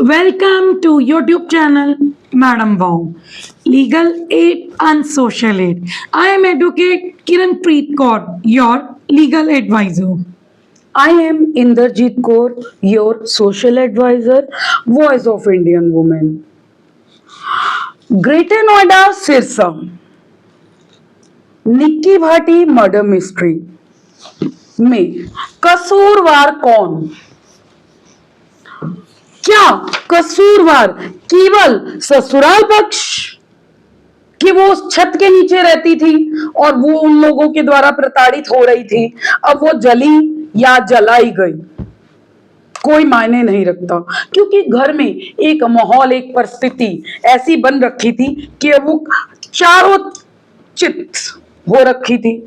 Welcome to YouTube channel Madam Wow, Legal Aid and Social Aid. I am Advocate Kiran Preet Kaur, your legal advisor. I am Inderjeet Kaur, your social advisor, voice of Indian women. Greater Noida, Sirsa. Nikki Bhati murder mystery में कसूरवार कौन? क्या कसूरवार केवल ससुराल पक्ष कि वो उस छत के नीचे रहती थी और वो उन लोगों के द्वारा प्रताड़ित हो रही थी, अब वो जली या जलाई गई कोई मायने नहीं रखता, क्योंकि घर में एक माहौल, एक परिस्थिति ऐसी बन रखी थी कि वो चारों चित हो रखी थी।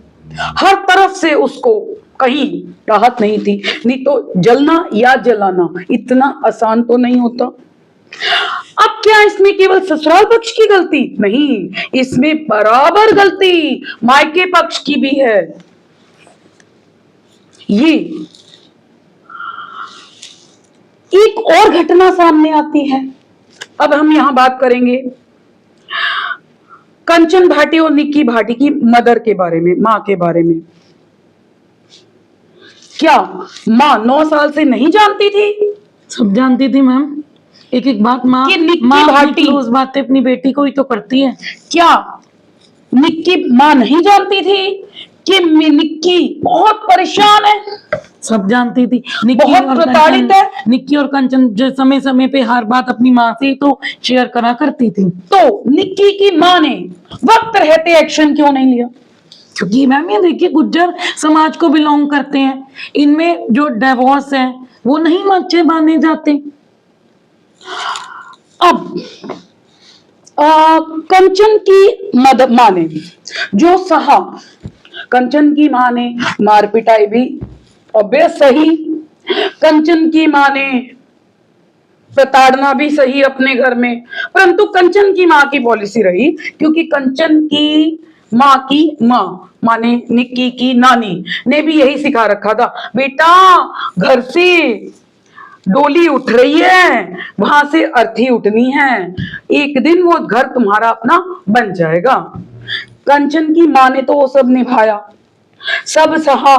हर तरफ से उसको कहीं राहत नहीं थी। नहीं तो जलना या जलाना इतना आसान तो नहीं होता। अब क्या इसमें केवल ससुराल पक्ष की गलती? नहीं, इसमें बराबर गलती मायके पक्ष की भी है। ये एक और घटना सामने आती है। अब हम यहां बात करेंगे कंचन भाटी और निक्की भाटी की मदर के बारे में, मां के बारे में। क्या मां 9 साल से नहीं जानती थी? सब जानती थी मैम, एक एक बात माँ कि निक्की माँ भाटी रोज बातें अपनी बेटी को ही तो करती है। क्या निक्की मां नहीं जानती थी कि निक्की बहुत परेशान है, सब जानती थी। बहुत प्रताड़ित है? निक्की और कंचन जो समय समय पे हर बात अपनी माँ से तो शेयर करा करती थी। तो निक्की की मां ने वक्त रहते एक्शन क्यों नहीं लिया? क्योंकि मैम ये देखिए, गुज्जर समाज को बिलोंग करते हैं, इनमें जो डिवोर्स है वो नहीं अच्छे माने जाते। अब कंचन की मां ने जो सहा, कंचन की मां ने मार पिटाई भी ऑब्वियस सही, कंचन की मां ने प्रताड़ना भी सही अपने घर में, परंतु कंचन की मां की पॉलिसी रही, क्योंकि कंचन की मां की मां माने निक्की की नानी ने भी यही सिखा रखा था, बेटा घर से डोली उठ रही है, वहां से अर्थी उठनी है, एक दिन वो घर तुम्हारा अपना बन जाएगा। कंचन की मां ने तो वो सब निभाया, सब सहा,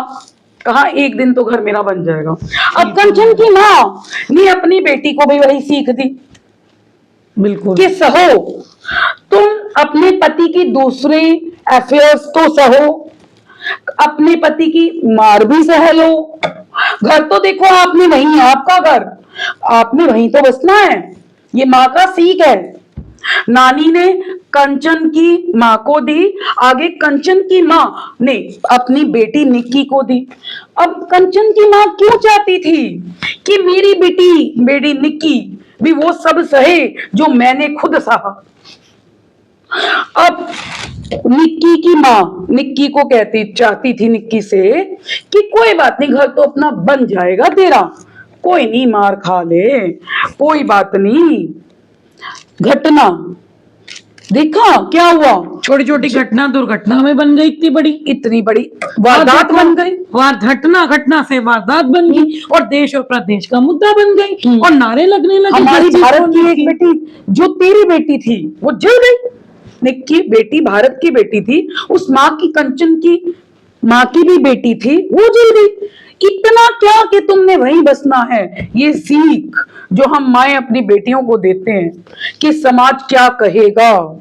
कहा एक दिन तो घर मेरा बन जाएगा। अब कंचन की मां ने अपनी बेटी को भी वही सीख दी, बिल्कुल, कि सहो, तुम अपने पति की दूसरे अफेयर्स तो सहो, अपने पति की मार भी सह लो, घर तो देखो आपने वहीं है, आपका घर, आपने वहीं तो बसना है, ये माँ का सीख है। नानी ने कंचन की माँ को दी, आगे कंचन की माँ ने अपनी बेटी निक्की को दी। अब कंचन की माँ क्यों चाहती थी कि मेरी बेटी निक्की भी वो सब सहे जो मैंने खुद सहा? अब निक्की की माँ निक्की को चाहती थी निक्की से कि कोई बात नहीं, घर तो अपना बन जाएगा तेरा, कोई नहीं, मार खा ले, कोई बात नहीं। घटना देखा क्या हुआ, छोटी छोटी घटना दुर्घटना में बन गई, इतनी बड़ी वारदात बन गई, घटना से वारदात बन गई और देश और प्रदेश का मुद्दा बन गई और नारे लगने लगे। हमारी भारत की एक बेटी जो तेरी बेटी थी वो जल गई। निक्की बेटी भारत की बेटी थी, उस माँ की, कंचन की माँ की भी बेटी थी, वो जल गई। इतना क्या कि तुमने वहीं बसना है। ये सीख जो हम माएं अपनी बेटियों को देते हैं कि समाज क्या कहेगा,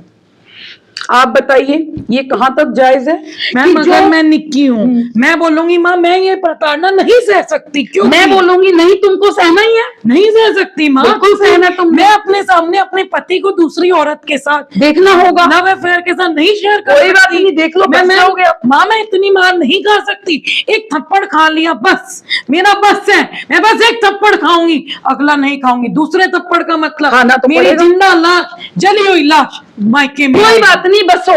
आप बताइए ये कहां तक जायज है? मैम अगर मैं निक्की हूँ, मैं बोलूंगी माँ मैं ये प्रताड़ना नहीं सह सकती, क्यों? मैं बोलूंगी नहीं, तुमको सहना ही है, नहीं सह सकती माँ, बिल्कुल सहना तुम। मैं अपने सामने अपने पति को दूसरी औरत के साथ देखना होगा, लव अफेयर के साथ नहीं शेयर कर कोई बात नहीं, देख लो, माँ मैं इतनी मार नहीं खा सकती, एक थप्पड़ खा लिया बस, मेरा बस है, मैं बस एक थप्पड़ खाऊंगी, अगला नहीं खाऊंगी। दूसरे थप्पड़ का मतलब खाना तो मेरी जिंदा लाश, जली हुई लाश मायके में। कोई बात नहीं, बसो।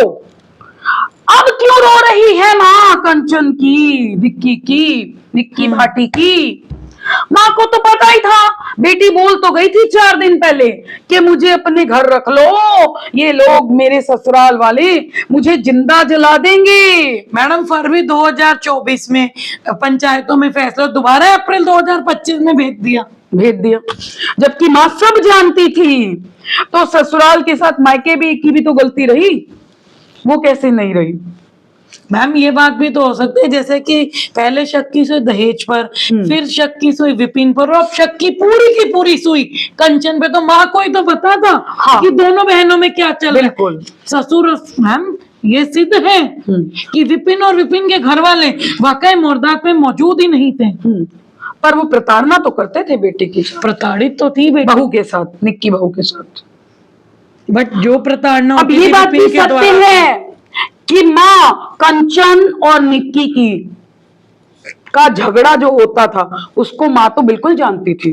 अब क्यों रो रही है माँ कंचन की, निक्की भाटी की? माँ को तो पता ही था, बेटी बोल तो गई थी 4 दिन पहले कि मुझे अपने घर रख लो, ये लोग मेरे ससुराल वाले मुझे जिंदा जला देंगे। मैडम फरवरी 2024 में पंचायतों में फैसला दोबारा अप्रैल 2025 में भेज दिया। भेज दिया, जबकि माँ सब जानती थी। तो ससुराल के साथ मायके भी की भी तो गलती रही, वो कैसे नहीं रही? मैम ये बात भी तो हो सकती है, जैसे कि पहले शक की सुई दहेज पर, फिर शक की सुई विपिन पर, और अब शक की पूरी सुई कंचन पे। तो माँ को ही तो पता था हाँ। कि दोनों बहनों में क्या चल रहा है। बिल्कुल। ससुर मैम ये सिद्ध है कि विपिन और विपिन के घर वाले वाकई मोरदात में मौजूद ही नहीं थे। पर वो प्रताड़ना तो करते थे बेटे की साथ, प्रताड़ित तो थी बेटी, बहू के साथ, निक्की बहू के साथ। बट जो प्रताड़ना अब होती ये थी बात भी विपिन के सत्य द्वारा, है कि माँ कंचन और निक्की की का झगड़ा जो होता था उसको माँ तो बिल्कुल जानती थी।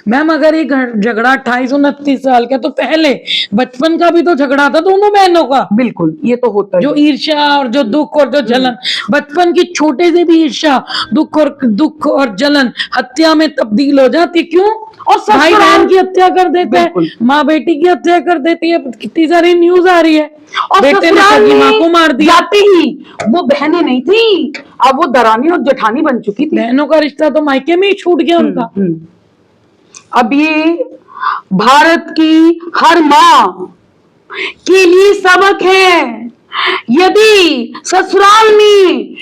मैम अगर ये झगड़ा 28-29 साल का, तो पहले बचपन का भी तो झगड़ा था दोनों बहनों का। बिल्कुल, ये तो होता है। जो ईर्ष्या और जो दुख और जो जलन, बचपन की छोटे से भी ईर्ष्या, दुख और जलन हत्या में तब्दील हो जाती। क्यों? और भाई बहन की हत्या कर देते हैं, माँ बेटी की हत्या कर देती है। कितनी सारी न्यूज आ रही है, और बेटे ने सगी माँ को मार दिया। जाते ही वो बहनें नहीं थी, अब वो दरानी और जेठानी बन चुकी थी। बहनों का रिश्ता तो मायके में ही छूट गया उनका। अब ये भारत की हर माँ के लिए सबक है। यदि ससुराल में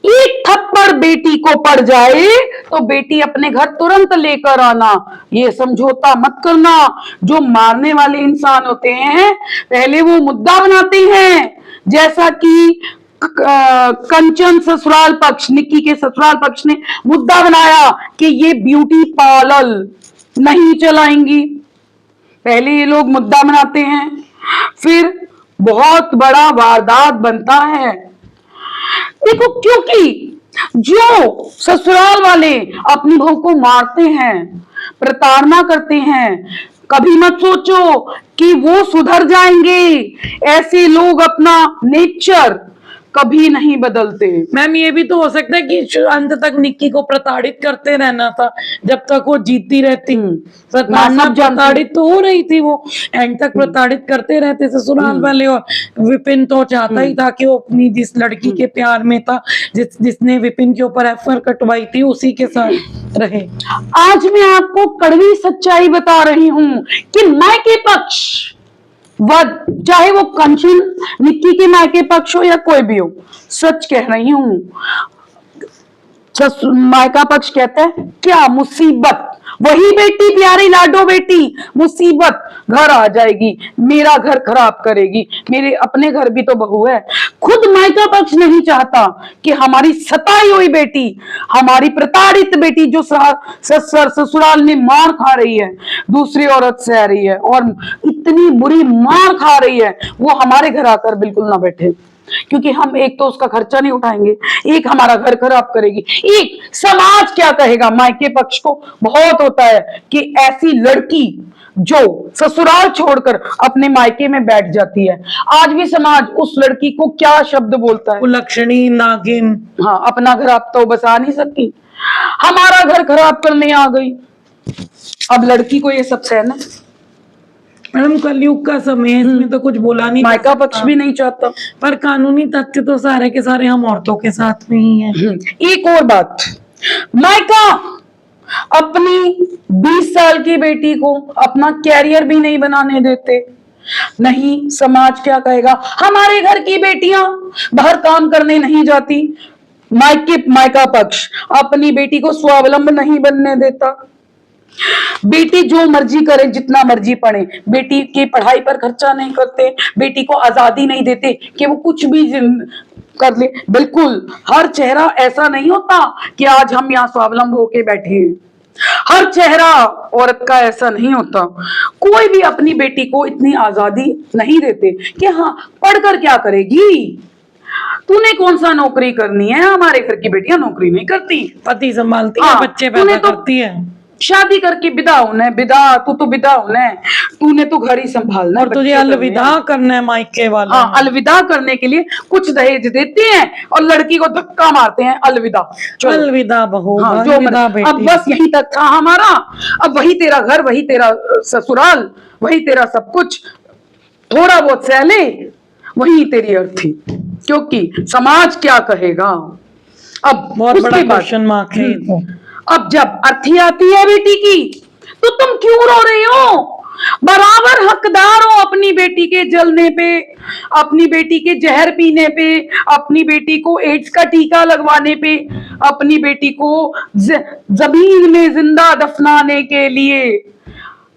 एक थप्पड़ बेटी को पड़ जाए तो बेटी अपने घर तुरंत लेकर आना, ये समझौता मत करना। जो मारने वाले इंसान होते हैं पहले वो मुद्दा बनाते हैं, जैसा कि कंचन ससुराल पक्ष, निक्की के ससुराल पक्ष ने मुद्दा बनाया कि ये ब्यूटी पार्लर नहीं चलाएंगी। पहले ये लोग मुद्दा बनाते हैं, फिर बहुत बड़ा वारदात बनता है। देखो, क्योंकि जो ससुराल वाले अपनी बहू को मारते हैं, प्रताड़ना करते हैं, कभी मत सोचो कि वो सुधर जाएंगे। ऐसे लोग अपना नेचर कभी नहीं बदलते। मैम ये भी तो हो सकता है कि अंत तक निक्की को प्रताड़ित करते रहना था, जब तक वो जीतती रहती। प्रताड़ित तो हो रही थी, वो एंड तक प्रताड़ित करते रहते ससुराल वाले। और विपिन तो चाहता ही था कि वो अपनी जिस लड़की के प्यार में था, जिसने विपिन के ऊपर एफआईआर कटवाई थी, उसी के साथ रहे। आज मैं आपको कड़वी सच्चाई बता रही हूँ कि मायके पक्ष, चाहे वो कंचन निक्की के मायके पक्ष हो या कोई भी हो, सच कह रही हूं, मायका पक्ष कहता है क्या मुसीबत, वही बेटी, प्यारी लाडो बेटी, मुसीबत घर आ जाएगी, मेरा घर खराब करेगी। मेरे अपने घर भी तो बहू है। खुद मायका पक्ष नहीं चाहता कि हमारी सताई हुई बेटी, हमारी प्रताड़ित बेटी जो ससुराल में मार खा रही है, दूसरी औरत से आ रही है और इतनी बुरी मार खा रही है, वो हमारे घर आकर बिल्कुल ना बैठे। क्योंकि हम एक तो उसका खर्चा नहीं उठाएंगे, एक हमारा घर खराब करेगी, एक समाज क्या कहेगा। मायके पक्ष को बहुत होता है कि ऐसी लड़की जो ससुराल छोड़कर अपने मायके में बैठ जाती है, आज भी समाज उस लड़की को क्या शब्द बोलता है, कुलक्षणी, नागिन। हाँ, अपना घर आप तो बसा नहीं सकती, हमारा घर खराब करने आ गई। अब लड़की को ये सब सहना। मैडम कलयुग का समय है, इसमें तो कुछ बोला नहीं, मायका पक्ष भी नहीं चाहता, पर कानूनी तथ्य तो सारे के सारे हम औरतों के साथ में ही है। एक और बात, मायका अपनी 20 साल की बेटी को अपना कैरियर भी नहीं बनाने देते। नहीं, समाज क्या कहेगा, हमारे घर की बेटियां बाहर काम करने नहीं जाती। मायका पक्ष अपनी बेटी को स्वावलंबन नहीं बनने देता। बेटी जो मर्जी करे, जितना मर्जी पढ़े, बेटी की पढ़ाई पर खर्चा नहीं करते, बेटी को आजादी नहीं देते कि वो कुछ भी कर ले। बिल्कुल, हर चेहरा ऐसा नहीं होता कि आज हम यहाँ स्वावलंबन होके बैठे हैं। हर चेहरा औरत का ऐसा नहीं होता। कोई भी अपनी बेटी को इतनी आजादी नहीं देते कि हाँ पढ़कर क्या करेगी, तूने कौन सा नौकरी करनी है। हमारे घर की बेटियां नौकरी नहीं करती, पति संभालती है, बच्चे पैदा करती है, शादी करके विदा होना है। तू तो विदा होना है, तूने तो घर ही संभालना है, और तुझे अलविदा करना है मायके वाले। हाँ, अलविदा करने के लिए कुछ दहेज देते हैं और लड़की को धक्का मारते हैं, अलविदा, अलविदा बहू, हाँ, जो बेटी। अब बस यही तक था हमारा, अब वही तेरा घर, वही तेरा ससुराल, वही तेरा सब कुछ, थोड़ा बहुत सह ले, वही तेरी अर्थी, क्योंकि समाज क्या कहेगा। अब बहुत बड़ा क्वेश्चन मार्क है। अब जब अर्थी आती है बेटी की, तो तुम क्यों रो रही हो? बराबर हकदार हो अपनी बेटी के जलने पे, अपनी बेटी के जहर पीने पे, अपनी बेटी को एड्स का टीका लगवाने पे, अपनी बेटी को जमीन में जिंदा दफनाने के लिए।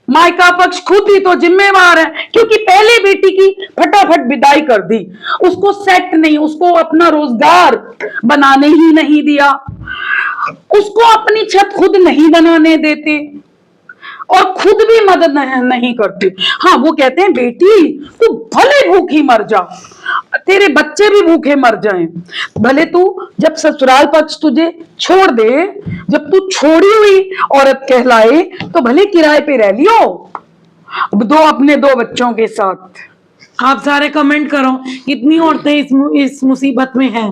मायका पक्ष खुद ही तो जिम्मेवार है, क्योंकि पहले बेटी की फटाफट विदाई कर दी, उसको सेट नहीं, उसको अपना रोजगार बनाने ही नहीं दिया, उसको अपनी छत खुद नहीं बनाने देते और खुद भी मदद नहीं करते। हाँ, वो कहते हैं बेटी तू भले भूखी मर जा, तेरे बच्चे भी भूखे मर जाएं, भले तू जब ससुराल पक्ष तुझे छोड़ दे, जब तू छोड़ी हुई औरत कहलाए तो भले किराए पे रह लियो अपने 2 बच्चों के साथ। आप सारे कमेंट करो, कितनी औरतें इस मुसीबत में हैं।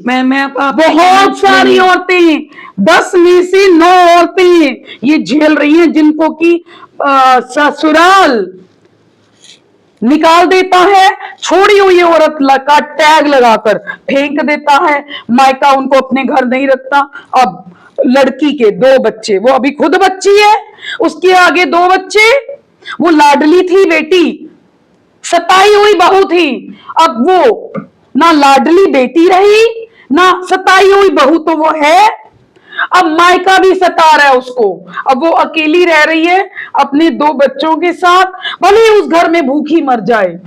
मैं बहुत सारी औरतें हैं, 10 में से 9 औरतें ये झेल रही हैं, जिनको कि ससुराल निकाल देता है, छोड़ी हुई औरत का टैग लगाकर फेंक देता है, मायका उनको अपने घर नहीं रखता। अब लड़की के 2 बच्चे, वो अभी खुद बच्ची है, उसके आगे 2 बच्चे, वो लाडली थी बेटी, सताई हुई बहू थी, अब वो ना लाडली बेटी रही ना सताई हुई बहू तो वो है, अब मायका भी सता रहा है उसको, अब वो अकेली रह रही है अपने 2 बच्चों के साथ, भले उस घर में भूखी मर जाए।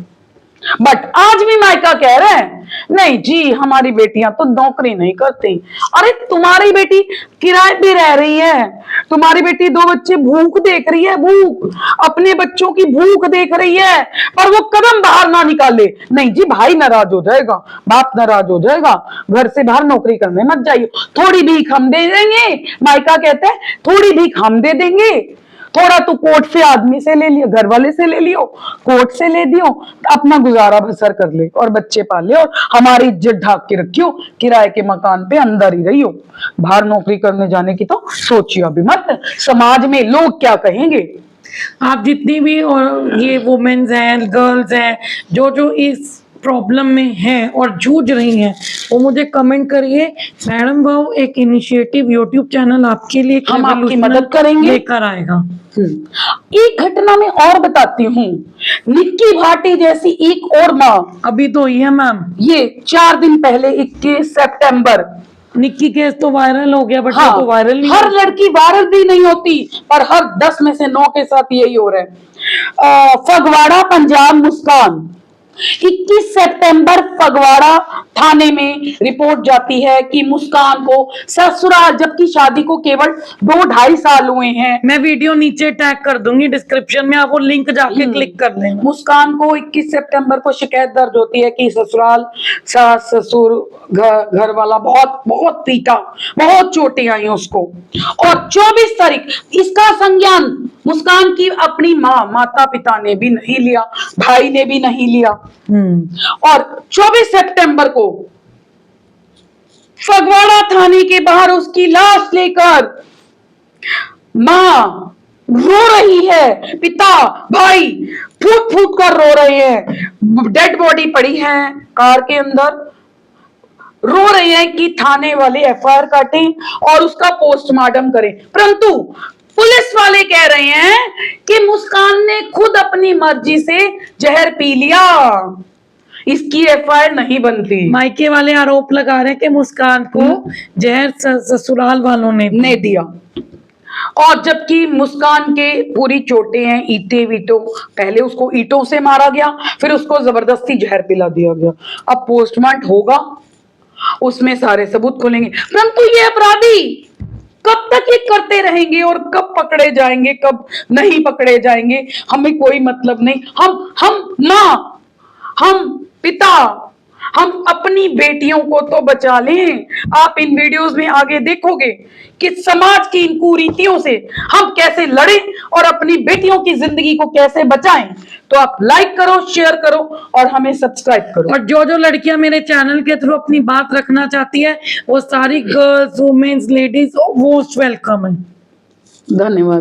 बट आज भी मायका कह रहे हैं नहीं जी हमारी बेटियां तो नौकरी नहीं करती। अरे तुम्हारी बेटी किराए पे रह रही है, तुम्हारी बेटी 2 बच्चे भूख देख रही है, भूख, अपने बच्चों की भूख देख रही है, पर वो कदम बाहर ना निकाले। नहीं जी, भाई नाराज हो जाएगा, बाप नाराज हो जाएगा, घर से बाहर नौकरी करने मत जाइए, थोड़ी भीख हम दे देंगे। मायका कहते हैं थोड़ी भीख हम दे देंगे, थोड़ा तू कोर्ट से आदमी से ले लियो, घर वाले से ले लियो, कोर्ट से ले दियो, अपना गुजारा बसर कर ले और बच्चे पाल ले और हमारी इज्जत ढाक के रखियो, किराए के मकान पे अंदर ही रहियो, बाहर नौकरी करने जाने की तो सोचियो अभी मत, समाज में लोग क्या कहेंगे। आप जितनी भी और ये वुमेन्स हैं, गर्ल्स हैं, जो जो इस प्रॉब्लम में हैं और जूझ रही हैं, वो मुझे कमेंट करिए। मैडम भाव एक इनिशिएटिव यूट्यूब चैनल आपके लिए, हम आपकी मदद करेंगे, लेकर आएगा। एक घटना में और बताती हूँ, निक्की भाटी जैसी एक और माँ अभी तो ही है मैम, ये 4 दिन पहले 21 सितंबर, निक्की केस तो वायरल हो गया, बट हाँ, तो वायरल नहीं, हर लड़की वायरल भी नहीं होती, पर हर 10 में से 9 के साथ यही हो रहा है। फगवाड़ा पंजाब मुस्कान, 21 सितंबर फगवाड़ा थाने में रिपोर्ट जाती है कि मुस्कान को ससुराल, जबकि शादी को केवल 2-2.5 साल हुए हैं। मैं वीडियो नीचे टैग कर दूंगी डिस्क्रिप्शन में, आप वो लिंक जाके क्लिक कर लेंगे। मुस्कान को 21 सितंबर को शिकायत दर्ज होती है कि ससुराल सास ससुर घर वाला बहुत बहुत पीटा, बहुत चोटें आई उसको, और 24 तारीख इसका संज्ञान मुस्कान की अपनी माता पिता ने भी नहीं लिया, भाई ने भी नहीं लिया। और 24 सितंबर को फगवाड़ा थाने के बाहर उसकी लाश लेकर मां रो रही है, पिता भाई फूट फूट कर रो रहे हैं, डेड बॉडी पड़ी है कार के अंदर, रो रहे हैं कि थाने वाले एफआईआर काटें और उसका पोस्टमार्टम करें, परंतु पुलिस वाले कह रहे हैं कि मुस्कान ने खुद अपनी मर्जी से जहर पी लिया, इसकी एफआईआर नहीं बनती। मायके वाले आरोप लगा रहे हैं कि मुस्कान को जहर ससुराल वालों ने दिया, और जबकि मुस्कान के पूरी चोटें हैं, ईंटें वीटों, पहले उसको ईंटों से मारा गया, फिर उसको जबरदस्ती जहर पिला दिया गया। अब पोस्टमार्टम होगा, उसमें सारे सबूत खुलेंगे, परंतु ये अपराधी कब तक ये करते रहेंगे और कब पकड़े जाएंगे, कब नहीं पकड़े जाएंगे, हमें कोई मतलब नहीं। हम माँ, हम पिता, हम अपनी बेटियों को तो बचा लें। आप इन वीडियोस में आगे देखोगे कि समाज की इन कुरीतियों से हम कैसे लड़ें और अपनी बेटियों की जिंदगी को कैसे बचाएं। तो आप लाइक करो, शेयर करो और हमें सब्सक्राइब करो। और जो जो लड़कियां मेरे चैनल के थ्रू अपनी बात रखना चाहती है, वो सारी girls, womens, ladies most welcome है। धन्यवाद।